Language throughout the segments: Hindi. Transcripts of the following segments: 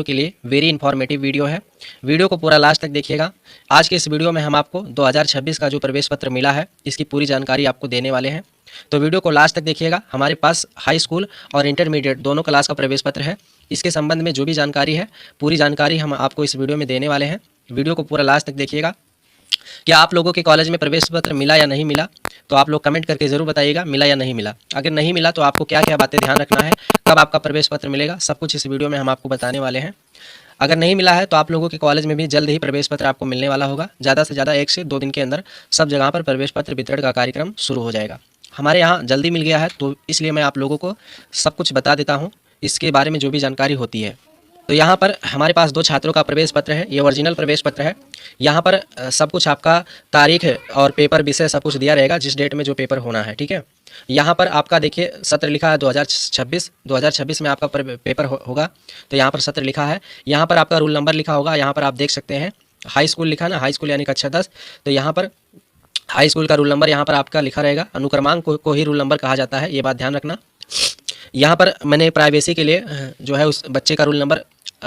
के लिए वेरी इन्फॉर्मेटिव वीडियो है। वीडियो को पूरा लास्ट तक देखिएगा। आज के इस वीडियो में हम आपको 2026 का जो प्रवेश पत्र मिला है इसकी पूरी जानकारी आपको देने वाले हैं, तो वीडियो को लास्ट तक देखिएगा। हमारे पास हाई स्कूल और इंटरमीडिएट दोनों क्लास का प्रवेश पत्र है। इसके संबंध में जो भी जानकारी है पूरी जानकारी हम आपको इस वीडियो में देने वाले हैं। वीडियो को पूरा लास्ट तक देखिएगा। क्या आप लोगों के कॉलेज में प्रवेश पत्र मिला या नहीं मिला, तो आप लोग कमेंट करके ज़रूर बताइएगा मिला या नहीं मिला। अगर नहीं मिला तो आपको क्या क्या बातें ध्यान रखना है, कब आपका प्रवेश पत्र मिलेगा, सब कुछ इस वीडियो में हम आपको बताने वाले हैं। अगर नहीं मिला है तो आप लोगों के कॉलेज में भी जल्द ही प्रवेश पत्र आपको मिलने वाला होगा। ज़्यादा से ज़्यादा 1 से 2 दिन के अंदर सब जगह पर प्रवेश पत्र वितरण का कार्यक्रम शुरू हो जाएगा। हमारे यहाँ जल्दी मिल गया है, तो इसलिए मैं आप लोगों को सब कुछ बता देता हूँ, इसके बारे में जो भी जानकारी होती है। तो यहाँ पर हमारे पास 2 छात्रों का प्रवेश पत्र है, ये ओरिजिनल प्रवेश पत्र है। यहाँ पर सब कुछ आपका तारीख और पेपर विषय सब कुछ दिया रहेगा, जिस डेट में जो पेपर होना है, ठीक है। यहाँ पर आपका देखिए सत्र लिखा है 2026 में आपका पेपर होगा, तो यहाँ पर सत्र लिखा है। यहाँ पर आपका रोल नंबर लिखा होगा, यहाँ पर आप देख सकते हैं हाई स्कूल लिखा ना, हाई स्कूल यानी कक्षा 10, तो यहाँ पर हाई स्कूल का रोल नंबर यहाँ पर आपका लिखा रहेगा। अनुक्रमांक को ही रोल नंबर कहा जाता है, ये बात ध्यान रखना। यहाँ पर मैंने प्राइवेसी के लिए जो है उस बच्चे का रोल नंबर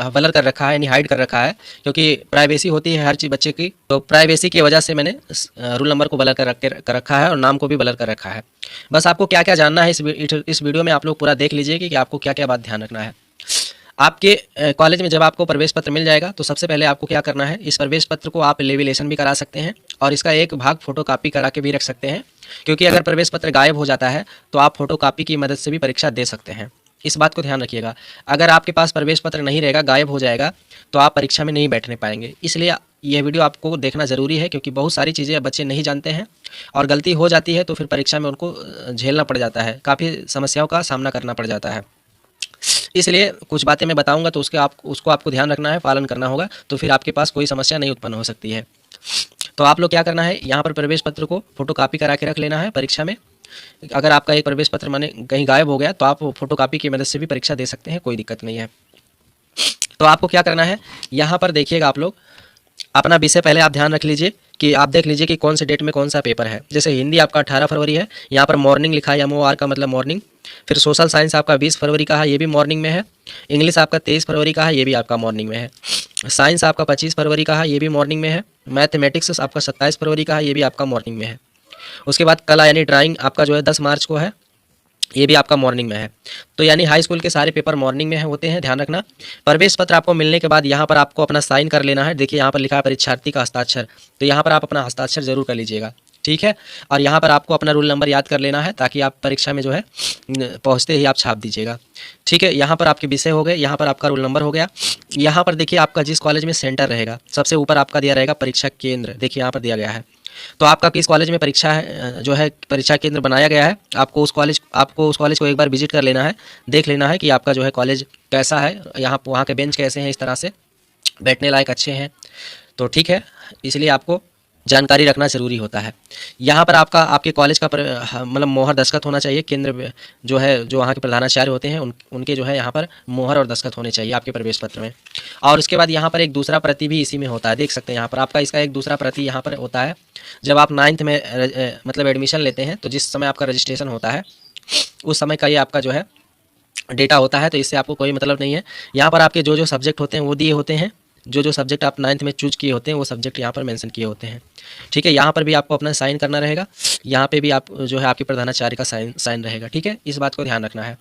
ब्लर कर रखा है, यानी हाइड कर रखा है, क्योंकि प्राइवेसी होती है हर चीज़ बच्चे की, तो प्राइवेसी की वजह से मैंने रोल नंबर को ब्लर कर रखा है और नाम को भी ब्लर कर रखा है। बस आपको क्या क्या जानना है इस वीडियो में आप लोग पूरा देख लीजिए कि आपको क्या क्या बात ध्यान रखना है। आपके कॉलेज में जब आपको प्रवेश पत्र मिल जाएगा तो सबसे पहले आपको क्या करना है, इस प्रवेश पत्र को आप लेविलेशन भी करा सकते हैं और इसका एक भाग फोटोकॉपी करा के भी रख सकते हैं, क्योंकि अगर प्रवेश पत्र गायब हो जाता है तो आप फोटोकॉपी की मदद से भी परीक्षा दे सकते हैं। इस बात को ध्यान रखिएगा। अगर आपके पास प्रवेश पत्र नहीं रहेगा, गायब हो जाएगा, तो आप परीक्षा में नहीं बैठने पाएंगे। इसलिए यह वीडियो आपको देखना ज़रूरी है, क्योंकि बहुत सारी चीज़ें बच्चे नहीं जानते हैं और गलती हो जाती है तो फिर परीक्षा में उनको झेलना पड़ जाता है, काफ़ी समस्याओं का सामना करना पड़ जाता है। इसलिए कुछ बातें मैं बताऊंगा तो उसको आपको ध्यान रखना है, पालन करना होगा, तो फिर आपके पास कोई समस्या नहीं उत्पन्न हो सकती है। तो आप लोग क्या करना है, यहाँ पर प्रवेश पत्र को फोटोकॉपी करा के रख लेना है। परीक्षा में अगर आपका एक प्रवेश पत्र माने कहीं गायब हो गया तो आप फोटोकॉपी की मदद से भी परीक्षा दे सकते हैं, कोई दिक्कत नहीं है। तो आपको क्या करना है, यहाँ पर देखिएगा आप लोग अपना विषय पहले आप ध्यान रख लीजिए कि आप देख लीजिए कि कौन से डेट में कौन सा पेपर है। जैसे हिंदी आपका 18 फरवरी है, यहाँ पर मॉर्निंग लिखा है, MOR का मतलब मॉर्निंग। फिर सोशल साइंस आपका 20 फरवरी का है, ये भी मॉर्निंग में है। इंग्लिश आपका 23 फरवरी का है, ये भी आपका मॉर्निंग में है। साइंस आपका 25 फरवरी का है, ये भी मॉर्निंग में है। मैथमेटिक्स आपका 27 फरवरी का है, ये भी आपका मॉर्निंग में है। उसके बाद कला यानी ड्राइंग आपका जो है 10 मार्च को है, ये भी आपका मॉर्निंग में है। तो यानी हाई स्कूल के सारे पेपर मॉर्निंग में होते हैं, ध्यान रखना। प्रवेश पत्र आपको मिलने के बाद यहाँ पर आपको अपना साइन कर लेना है। देखिए यहाँ पर लिखा है परीक्षार्थी का हस्ताक्षर, तो यहाँ पर आप अपना हस्ताक्षर जरूर कर लीजिएगा, ठीक है। और यहाँ पर आपको अपना रोल नंबर याद कर लेना है, ताकि आप परीक्षा में जो है पहुँचते ही आप छाप दीजिएगा, ठीक है। यहाँ पर आपके विषय हो गए, यहाँ पर आपका रोल नंबर हो गया। यहाँ पर देखिए आपका जिस कॉलेज में सेंटर रहेगा सबसे ऊपर आपका दिया रहेगा परीक्षा केंद्र, देखिए यहाँ पर दिया गया है। तो आपका किस कॉलेज में परीक्षा है, जो है परीक्षा केंद्र बनाया गया है, आपको उस कॉलेज को एक बार विजिट कर लेना है, देख लेना है कि आपका जो है कॉलेज कैसा है, वहाँ के बेंच कैसे हैं, इस तरह से बैठने लायक अच्छे हैं, तो ठीक है। इसलिए आपको जानकारी रखना ज़रूरी होता है। यहाँ पर आपके कॉलेज का मतलब मोहर दस्तखत होना चाहिए। केंद्र जो है, जो वहाँ के प्रधानाचार्य होते हैं उनके जो है यहाँ पर मोहर और दस्तखत होने चाहिए आपके प्रवेश पत्र में। और उसके बाद यहाँ पर एक दूसरा प्रति भी इसी में होता है, देख सकते हैं यहाँ पर आपका इसका एक दूसरा प्रति यहाँ पर होता है। जब आप 9th में मतलब एडमिशन लेते हैं तो जिस समय आपका रजिस्ट्रेशन होता है उस समय का ये आपका जो है डेटा होता है, तो इससे आपको कोई मतलब नहीं है। यहाँ पर आपके जो सब्जेक्ट होते हैं वो दिए होते हैं, जो सब्जेक्ट आप 9th में चूज किए होते हैं वो सब्जेक्ट यहाँ पर मेंशन किए होते हैं, ठीक है। यहाँ पर भी आपको अपना साइन करना रहेगा, यहाँ पे भी आप जो है आपके प्रधानाचार्य का साइन रहेगा, ठीक है। इस बात को ध्यान रखना है।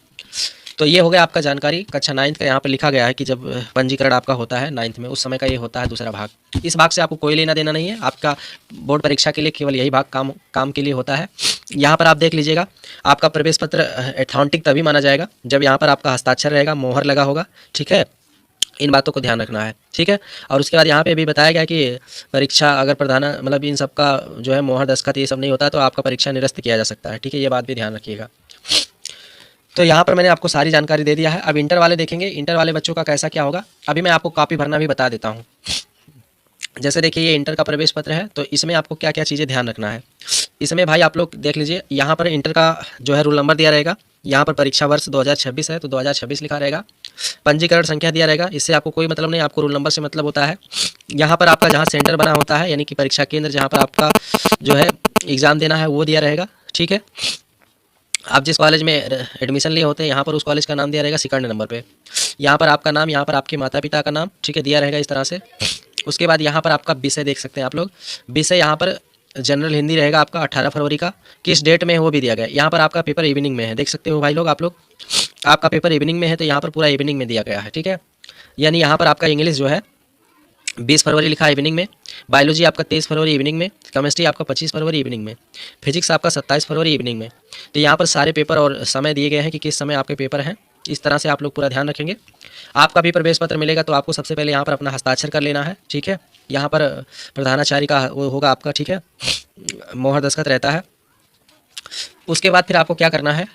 तो ये हो गया आपका जानकारी कक्षा 9th का। यहाँ पर लिखा गया है कि जब पंजीकरण आपका होता है 9th में, उस समय का ये होता है दूसरा भाग। इस भाग से आपको कोई लेना देना नहीं है, आपका बोर्ड परीक्षा के लिए केवल यही भाग काम के लिए होता है। यहाँ पर आप देख लीजिएगा आपका प्रवेश पत्र ऑथेंटिक तभी माना जाएगा जब यहाँ पर आपका हस्ताक्षर रहेगा, मोहर लगा होगा, ठीक है। इन बातों को ध्यान रखना है, ठीक है। और उसके बाद यहाँ पे भी बताया गया कि परीक्षा अगर मतलब इन सब का जो है मोहर दस्तखत ये सब नहीं होता तो आपका परीक्षा निरस्त किया जा सकता है, ठीक है। ये बात भी ध्यान रखिएगा। तो यहाँ पर मैंने आपको सारी जानकारी दे दिया है। अब इंटर वाले देखेंगे, इंटर वाले बच्चों का कैसा क्या होगा। अभी मैं आपको कॉपी भरना भी बता देता हूँ। जैसे देखिए ये इंटर का प्रवेश पत्र है, तो इसमें आपको क्या क्या चीज़ें ध्यान रखना है। इसमें भाई आप लोग देख लीजिए, यहाँ पर इंटर का जो है रोल नंबर दिया रहेगा, यहाँ पर परीक्षा वर्ष 2026 है तो 2026 लिखा रहेगा। पंजीकरण संख्या दिया रहेगा, इससे आपको कोई मतलब नहीं, आपको रोल नंबर से मतलब होता है। यहाँ पर आपका जहाँ सेंटर बना होता है, यानी कि परीक्षा केंद्र जहाँ पर आपका जो है एग्ज़ाम देना है वो दिया रहेगा, ठीक है। आप जिस कॉलेज में एडमिशन लिए होते हैं यहाँ पर उस कॉलेज का नाम दिया रहेगा सेकंड नंबर पे। यहाँ पर आपका नाम, यहाँ पर आपके माता पिता का नाम, ठीक है, दिया रहेगा इस तरह से। उसके बाद यहाँ पर आपका विषय देख सकते हैं आप लोग, विषय यहाँ पर जनरल हिंदी रहेगा आपका 18 फरवरी का, किस डेट में है वो भी दिया गया है। यहाँ पर आपका पेपर इवनिंग में है, देख सकते हो भाई लोग आप लोग, आपका पेपर इवनिंग में है तो यहाँ पर पूरा इवनिंग में दिया गया है, ठीक है। यानी यहाँ पर आपका इंग्लिश जो है 20 फरवरी लिखा है इवनिंग में, बायोलॉजी आपका 23 फरवरी इवनिंग में, केमिस्ट्री आपका 25 फरवरी इवनिंग में, फिजिक्स आपका 27 फरवरी इवनिंग में। तो यहाँ पर सारे पेपर और समय दिए गए हैं कि किस समय आपके पेपर हैं। इस तरह से आप लोग पूरा ध्यान रखेंगे। आपका भी प्रवेश पत्र मिलेगा तो आपको सबसे पहले यहाँ पर अपना हस्ताक्षर कर लेना है, ठीक है। यहाँ पर प्रधानाचार्य का वो होगा आपका, ठीक है, मोहर दस्तखत रहता है। उसके बाद फिर आपको क्या करना है,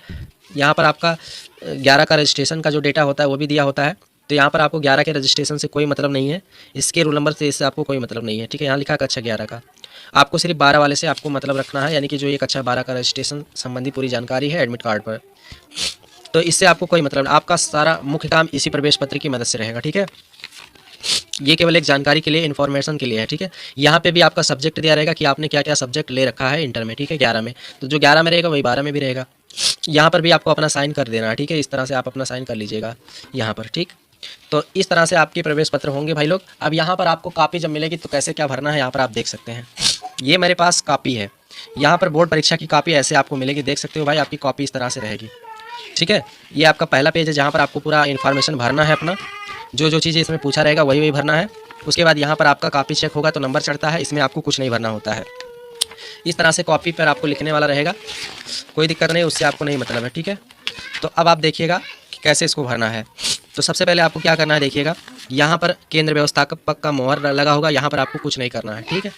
यहाँ पर आपका 11 का रजिस्ट्रेशन का जो डेटा होता है वो भी दिया होता है। तो यहाँ पर आपको 11 के रजिस्ट्रेशन से कोई मतलब नहीं है, इसके रोल नंबर से इससे आपको कोई मतलब नहीं है, ठीक है। यहाँ लिखा कक्षा 11 का, आपको सिर्फ 12 वाले से आपको मतलब रखना है, यानी कि जो ये कक्षा 12 का रजिस्ट्रेशन संबंधी पूरी जानकारी है एडमिट कार्ड पर, तो इससे आपको कोई मतलब, आपका सारा मुख्य काम इसी प्रवेश पत्र की मदद से रहेगा, ठीक है। ये केवल एक जानकारी के लिए, इन्फॉर्मेशन के लिए है, ठीक है। यहाँ पे भी आपका सब्जेक्ट दिया रहेगा कि आपने क्या क्या सब्जेक्ट ले रखा है इंटर में, ठीक है, 11 में, तो जो 11 में रहेगा वही 12 में भी रहेगा। यहाँ पर भी आपको अपना साइन कर देना है, ठीक है, इस तरह से आप अपना साइन कर लीजिएगा यहाँ पर, ठीक। तो इस तरह से आपके प्रवेश पत्र होंगे भाई लोग। अब यहाँ पर आपको कॉपी जब मिलेगी तो कैसे क्या भरना है यहाँ पर आप देख सकते हैं। ये मेरे पास कॉपी है, यहाँ पर बोर्ड परीक्षा की कॉपी ऐसे आपको मिलेगी, देख सकते हो भाई, आपकी कॉपी इस तरह से रहेगी, ठीक है। ये आपका पहला पेज है जहाँ पर आपको पूरा इन्फॉर्मेशन भरना है अपना, जो जो चीज़ें इसमें पूछा रहेगा वही वही भरना है। उसके बाद यहाँ पर आपका कॉपी चेक होगा तो नंबर चढ़ता है, इसमें आपको कुछ नहीं भरना होता है। इस तरह से कॉपी पर आपको लिखने वाला रहेगा, कोई दिक्कत नहीं, उससे आपको नहीं मतलब है, ठीक है। तो अब आप देखिएगा कि कैसे इसको भरना है। तो सबसे पहले आपको क्या करना है, देखिएगा यहाँ पर केंद्र व्यवस्थापक का मोहर लगा होगा, यहाँ पर आपको कुछ नहीं करना है, ठीक है।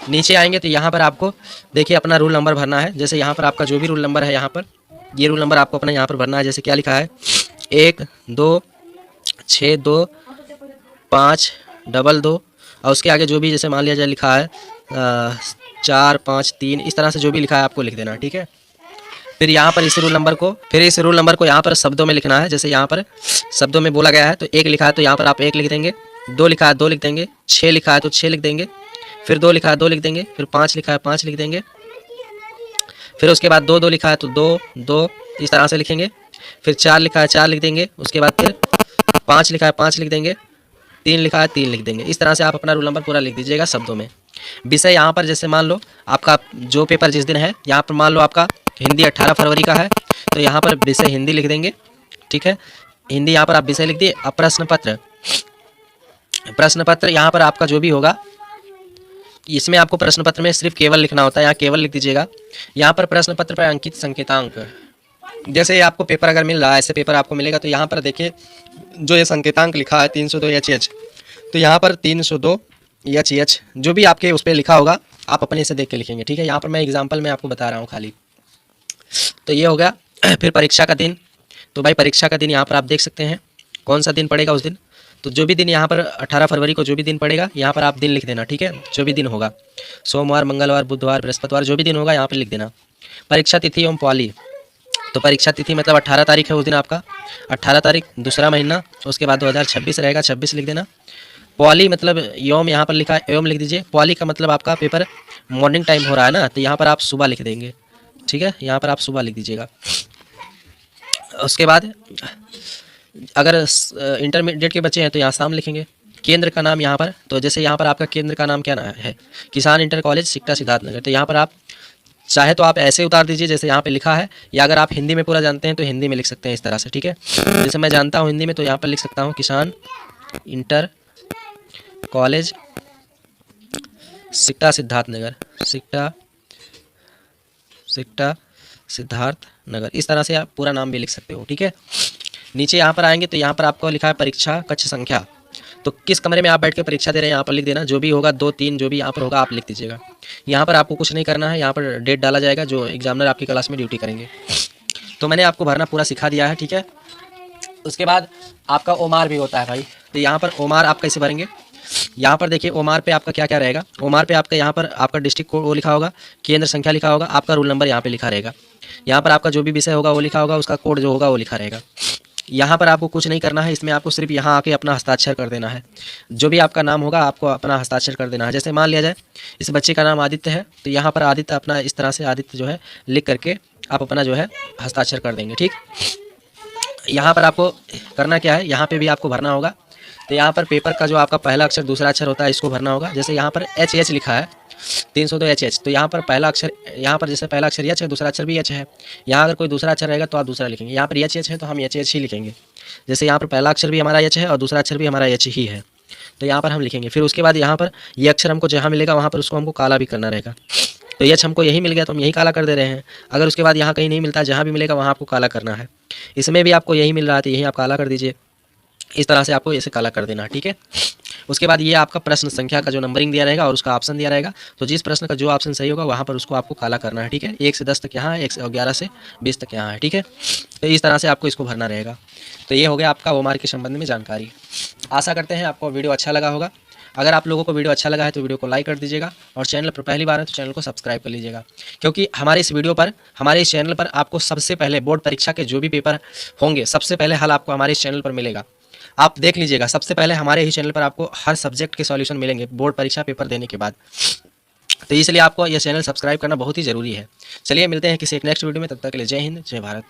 नीचे आएंगे तो यहाँ पर आपको देखिए अपना रूल नंबर भरना है। जैसे यहाँ पर आपका जो भी रूल नंबर है, यहाँ पर ये रूल नंबर आपको अपना यहाँ पर भरना है। जैसे क्या लिखा है, 1 2 6 2 5 2 और उसके आगे जो भी जैसे मान लिया जाए लिखा है 4 5 3, इस तरह से जो भी लिखा है आपको लिख देना है, ठीक है। फिर यहाँ पर इस रूल नंबर को यहाँ पर शब्दों में लिखना है। जैसे यहाँ पर शब्दों में बोला गया है तो 1 लिखा है तो यहाँ पर आप 1 लिख देंगे, 2 लिखा है 2 लिख देंगे, 6 लिखा है तो 6 लिख देंगे, फिर 2 लिखा है 2 लिख देंगे, फिर 5 लिखा है 5 लिख देंगे, फिर उसके बाद 2 लिखा है तो 2 2 इस तरह से लिखेंगे, फिर 4 लिखा है 4 लिख देंगे, उसके बाद फिर 5 लिखा है 5 लिख देंगे, 3 लिखा है 3 लिख देंगे। इस तरह से आप अपना रूल नंबर पूरा लिख दीजिएगा शब्दों में। विषय यहाँ पर जैसे मान लो आपका जो पेपर जिस दिन है, यहाँ पर मान लो आपका हिंदी 18 फरवरी का है तो यहाँ पर विषय हिंदी लिख देंगे, ठीक है। हिंदी यहाँ पर आप विषय लिख दिए। अब प्रश्न पत्र यहाँ पर आपका जो भी होगा, इसमें आपको प्रश्न पत्र में सिर्फ केवल लिखना होता है, यहाँ केवल लिख दीजिएगा। यहाँ पर प्रश्न पत्र पर अंकित संकेतांक, जैसे आपको पेपर अगर मिल रहा है, ऐसे पेपर आपको मिलेगा तो यहाँ पर देखिए जो ये संकेतांक लिखा है 302 HH, तो यहाँ पर 302 HH जो भी आपके उस पर लिखा होगा आप अपने से देख के लिखेंगे, ठीक है। यहाँ पर मैं एग्जाम्पल में आपको बता रहा हूँ खाली। तो ये हो गया। फिर परीक्षा का दिन, तो भाई परीक्षा का दिन यहाँ पर आप देख सकते हैं कौन सा दिन पड़ेगा उस दिन। तो जो भी दिन यहाँ पर 18 फरवरी को जो भी दिन पड़ेगा यहाँ पर आप दिन लिख देना, ठीक है। जो भी दिन होगा, सोमवार मंगलवार बुधवार बृहस्पतिवार जो भी दिन होगा यहाँ पर लिख देना। परीक्षा तिथि एवं पाली, तो परीक्षा तिथि मतलब 18 तारीख है उस दिन आपका, 18 तारीख दूसरा महीना, उसके बाद 2026 रहेगा, 26 लिख देना। पॉली मतलब यौम यहाँ पर लिखा है, एवं लिख दीजिए। पॉली का मतलब आपका पेपर मॉर्निंग टाइम हो रहा है ना, तो यहाँ पर आप सुबह लिख देंगे, ठीक है। यहाँ पर आप सुबह लिख दीजिएगा। उसके बाद अगर इंटरमीडिएट के बच्चे हैं तो यहाँ शाम लिखेंगे। केंद्र का नाम यहाँ पर, तो जैसे यहाँ पर आपका केंद्र का नाम क्या है, किसान इंटर कॉलेज सिकटा सिद्धार्थनगर, तो यहाँ पर आप चाहे तो आप ऐसे उतार दीजिए जैसे यहाँ पे लिखा है, या अगर आप हिंदी में पूरा जानते हैं तो हिंदी में लिख सकते हैं इस तरह से, ठीक है। जैसे मैं जानता हूँ हिंदी में तो यहाँ पर लिख सकता हूँ किसान इंटर कॉलेज सिकटा सिद्धार्थनगर, सिकटा सिद्धार्थनगर, इस तरह से आप पूरा नाम भी लिख सकते हो, ठीक है। नीचे यहाँ पर आएंगे तो यहाँ पर आपको लिखा है परीक्षा कक्ष संख्या, तो किस कमरे में आप बैठ के परीक्षा दे रहे हैं यहाँ पर लिख देना। जो भी होगा 2 3 जो भी यहाँ पर होगा आप लिख दीजिएगा। यहाँ पर आपको कुछ नहीं करना है, यहाँ पर डेट डाला जाएगा जो एग्जामिनर आपकी क्लास में ड्यूटी करेंगे। तो मैंने आपको भरना पूरा सिखा दिया है, ठीक है। उसके बाद आपका ओमार भी होता है भाई, तो यहाँ पर ओमार आप कैसे भरेंगे, यहाँ पर देखिए ओमार पे आपका क्या क्या रहेगा। ओमार पे आपका यहाँ पर आपका डिस्ट्रिक्ट कोड वो लिखा होगा, केंद्र संख्या लिखा होगा, आपका रोल नंबर यहाँ पे लिखा रहेगा। यहाँ पर आपका जो भी विषय होगा वो लिखा होगा, उसका कोड जो होगा वो लिखा रहेगा। यहाँ पर आपको कुछ नहीं करना है, इसमें आपको सिर्फ यहाँ आके अपना हस्ताक्षर कर देना है। जो भी आपका नाम होगा आपको अपना हस्ताक्षर कर देना है। जैसे मान लिया जाए इस बच्चे का नाम आदित्य है, तो यहाँ पर आदित्य अपना इस तरह से आदित्य जो है लिख करके आप अपना जो है हस्ताक्षर कर देंगे, ठीक। यहाँ पर आपको करना क्या है, यहाँ पे भी आपको भरना होगा। तो यहाँ पर पेपर का जो आपका पहला अक्षर दूसरा अक्षर होता है इसको भरना होगा। जैसे यहाँ पर एच एच लिखा है 302 एच एच, तो यहाँ पर पहला अक्षर, यहाँ पर जैसे पहला अक्षर एच है, दूसरा अक्षर भी एच है। यहाँ अगर कोई दूसरा अक्षर रहेगा तो आप दूसरा लिखेंगे। यहाँ पर एच एच है तो हम एच एच ही लिखेंगे। जैसे यहाँ पर पहला अक्षर भी हमारा एच है और दूसरा अक्षर भी हमारा एच ही है, तो यहाँ पर हम लिखेंगे। फिर उसके बाद यहाँ पर ये अक्षर हमको जहाँ मिलेगा वहाँ पर उसको हमको काला भी करना रहेगा। तो एच हमको यही मिल गया तो हम यही काला कर दे रहे हैं। अगर उसके बाद यहाँ कहीं नहीं मिलता, जहाँ भी मिलेगा वहाँ आपको काला करना है। इसमें भी आपको यही मिल रहा है तो यही आप काला कर दीजिए। इस तरह से आपको ऐसे काला कर देना है, ठीक है। उसके बाद ये आपका प्रश्न संख्या का जो नंबरिंग दिया रहेगा और उसका ऑप्शन दिया रहेगा, तो जिस प्रश्न का जो ऑप्शन सही होगा वहाँ पर उसको आपको काला करना है, ठीक है। 1 से 10 तक यहाँ है, 1 से 11 से 20 तक यहाँ है, ठीक है। तो इस तरह से आपको इसको भरना रहेगा। तो ये हो गया आपका वो मार्क के संबंध में जानकारी। आशा करते हैं आपको वीडियो अच्छा लगा होगा। अगर आप लोगों को वीडियो अच्छा लगा है तो वीडियो को लाइक कर दीजिएगा, और चैनल पर पहली बार है तो चैनल को सब्सक्राइब कर लीजिएगा, क्योंकि हमारे इस चैनल पर आपको सबसे पहले बोर्ड परीक्षा के जो भी पेपर होंगे सबसे पहले हल आपको हमारे इस चैनल पर मिलेगा। आप देख लीजिएगा, सबसे पहले हमारे ही चैनल पर आपको हर सब्जेक्ट के सॉल्यूशन मिलेंगे बोर्ड परीक्षा पेपर देने के बाद। तो इसलिए आपको यह चैनल सब्सक्राइब करना बहुत ही ज़रूरी है। चलिए मिलते हैं किसी एक नेक्स्ट वीडियो में, तब तक के लिए जय हिंद जय भारत।